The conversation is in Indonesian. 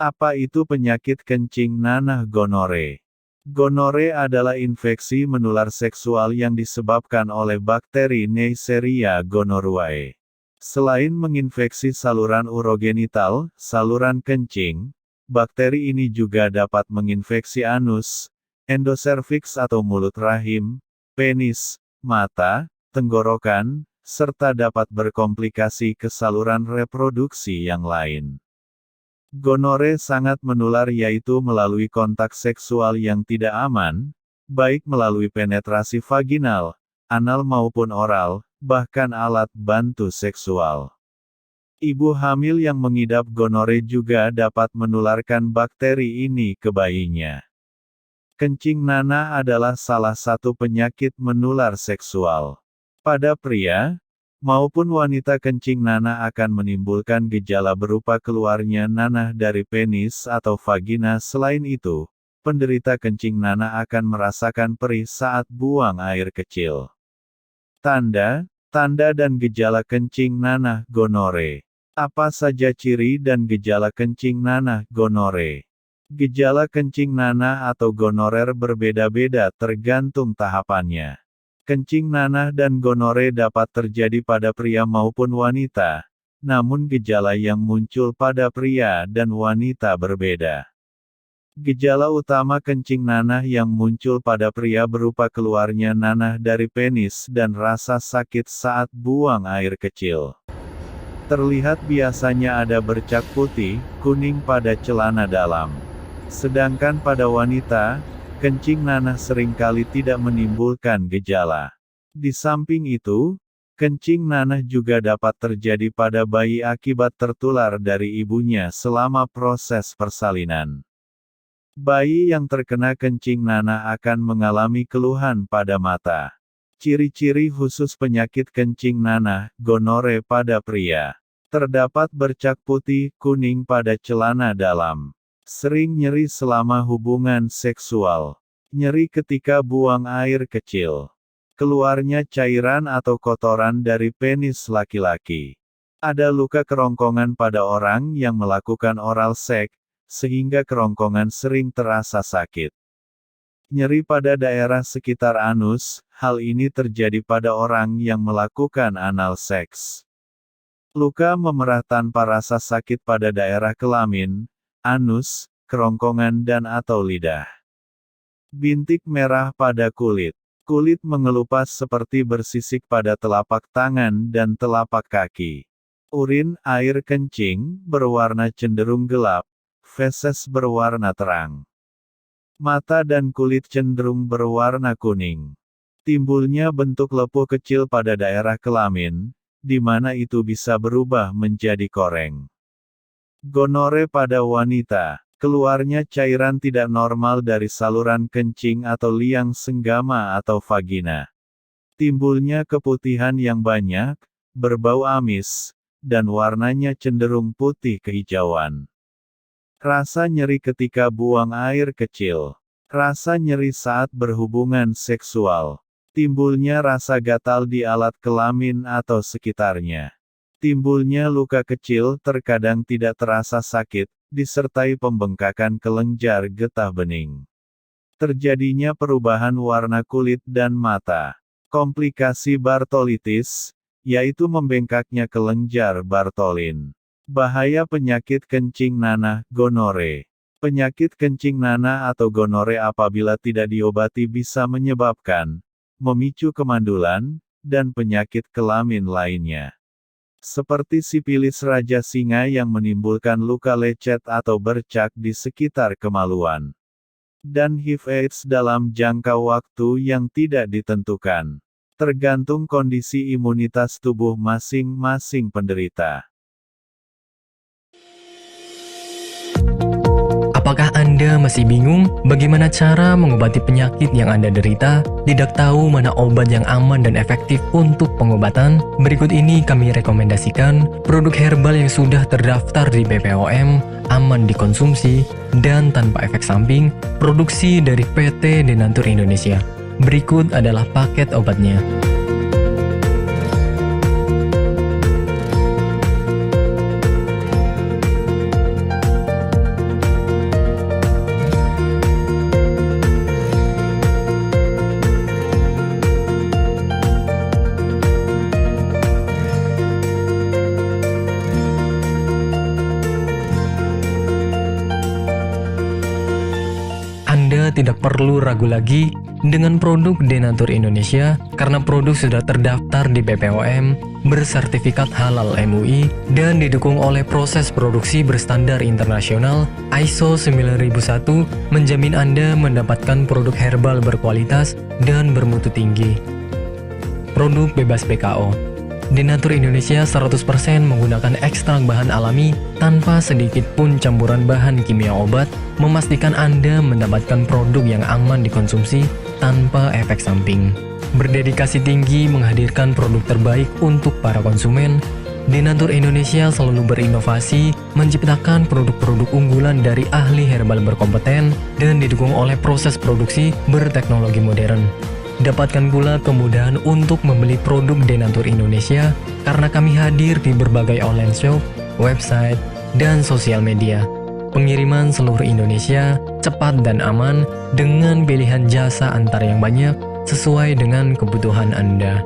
Apa itu penyakit kencing nanah gonore? Gonore adalah infeksi menular seksual yang disebabkan oleh bakteri Neisseria gonorrhoeae. Selain menginfeksi saluran urogenital, saluran kencing, bakteri ini juga dapat menginfeksi anus, endoservix atau mulut rahim, penis, mata, tenggorokan, serta dapat berkomplikasi ke saluran reproduksi yang lain. Gonore sangat menular yaitu melalui kontak seksual yang tidak aman, baik melalui penetrasi vaginal, anal maupun oral, bahkan alat bantu seksual. Ibu hamil yang mengidap gonore juga dapat menularkan bakteri ini ke bayinya. Kencing nanah adalah salah satu penyakit menular seksual. Pada pria maupun wanita, kencing nanah akan menimbulkan gejala berupa keluarnya nanah dari penis atau vagina. Selain itu, penderita kencing nanah akan merasakan perih saat buang air kecil. Tanda dan gejala kencing nanah gonore. Apa saja ciri dan gejala kencing nanah gonore? Gejala kencing nanah atau gonorer berbeda-beda tergantung tahapannya. Kencing nanah dan gonore dapat terjadi pada pria maupun wanita, namun gejala yang muncul pada pria dan wanita berbeda. Gejala utama kencing nanah yang muncul pada pria berupa keluarnya nanah dari penis dan rasa sakit saat buang air kecil. Terlihat biasanya ada bercak putih, kuning pada celana dalam. Sedangkan pada wanita, kencing nanah seringkali tidak menimbulkan gejala. Di samping itu, kencing nanah juga dapat terjadi pada bayi akibat tertular dari ibunya selama proses persalinan. Bayi yang terkena kencing nanah akan mengalami keluhan pada mata. Ciri-ciri khusus penyakit kencing nanah, gonore pada pria. Terdapat bercak putih, kuning pada celana dalam. Sering nyeri selama hubungan seksual. Nyeri ketika buang air kecil. Keluarnya cairan atau kotoran dari penis laki-laki. Ada luka kerongkongan pada orang yang melakukan oral seks, sehingga kerongkongan sering terasa sakit. Nyeri pada daerah sekitar anus, hal ini terjadi pada orang yang melakukan anal seks. Luka memerah tanpa rasa sakit pada daerah kelamin, anus, kerongkongan dan atau lidah. Bintik merah pada kulit. Kulit mengelupas seperti bersisik pada telapak tangan dan telapak kaki. Urin, air kencing, berwarna cenderung gelap. Feses berwarna terang. Mata dan kulit cenderung berwarna kuning. Timbulnya bentuk lepuh kecil pada daerah kelamin, di mana itu bisa berubah menjadi koreng. Gonore pada wanita. Keluarnya cairan tidak normal dari saluran kencing atau liang senggama atau vagina. Timbulnya keputihan yang banyak, berbau amis, dan warnanya cenderung putih kehijauan. Rasa nyeri ketika buang air kecil. Rasa nyeri saat berhubungan seksual. Timbulnya rasa gatal di alat kelamin atau sekitarnya. Timbulnya luka kecil terkadang tidak terasa sakit, disertai pembengkakan kelenjar getah bening. Terjadinya perubahan warna kulit dan mata. Komplikasi Bartolitis, yaitu membengkaknya kelenjar Bartolin. Bahaya penyakit kencing nanah, gonore. Penyakit kencing nanah atau gonore apabila tidak diobati bisa menyebabkan, memicu kemandulan, dan penyakit kelamin lainnya. Seperti sipilis raja singa yang menimbulkan luka lecet atau bercak di sekitar kemaluan. Dan HIV/AIDS dalam jangka waktu yang tidak ditentukan. Tergantung kondisi imunitas tubuh masing-masing penderita. Apakah Anda masih bingung bagaimana cara mengobati penyakit yang Anda derita? Tidak tahu mana obat yang aman dan efektif untuk pengobatan? Berikut ini kami rekomendasikan produk herbal yang sudah terdaftar di BPOM, aman dikonsumsi, dan tanpa efek samping, produksi dari PT Denatur Indonesia. Berikut adalah paket obatnya. Anda tidak perlu ragu lagi dengan produk Denatur Indonesia karena produk sudah terdaftar di BPOM, bersertifikat halal MUI, dan didukung oleh proses produksi berstandar internasional ISO 9001 menjamin Anda mendapatkan produk herbal berkualitas dan bermutu tinggi. Produk bebas PKO. Denatur Indonesia 100% menggunakan ekstrak bahan alami tanpa sedikit pun campuran bahan kimia obat, memastikan Anda mendapatkan produk yang aman dikonsumsi tanpa efek samping. Berdedikasi tinggi menghadirkan produk terbaik untuk para konsumen, Denatur Indonesia selalu berinovasi, menciptakan produk-produk unggulan dari ahli herbal berkompeten dan didukung oleh proses produksi berteknologi modern. Dapatkan pula kemudahan untuk membeli produk Denatur Indonesia karena kami hadir di berbagai online shop, website, dan sosial media. Pengiriman seluruh Indonesia cepat dan aman dengan pilihan jasa antar yang banyak sesuai dengan kebutuhan Anda.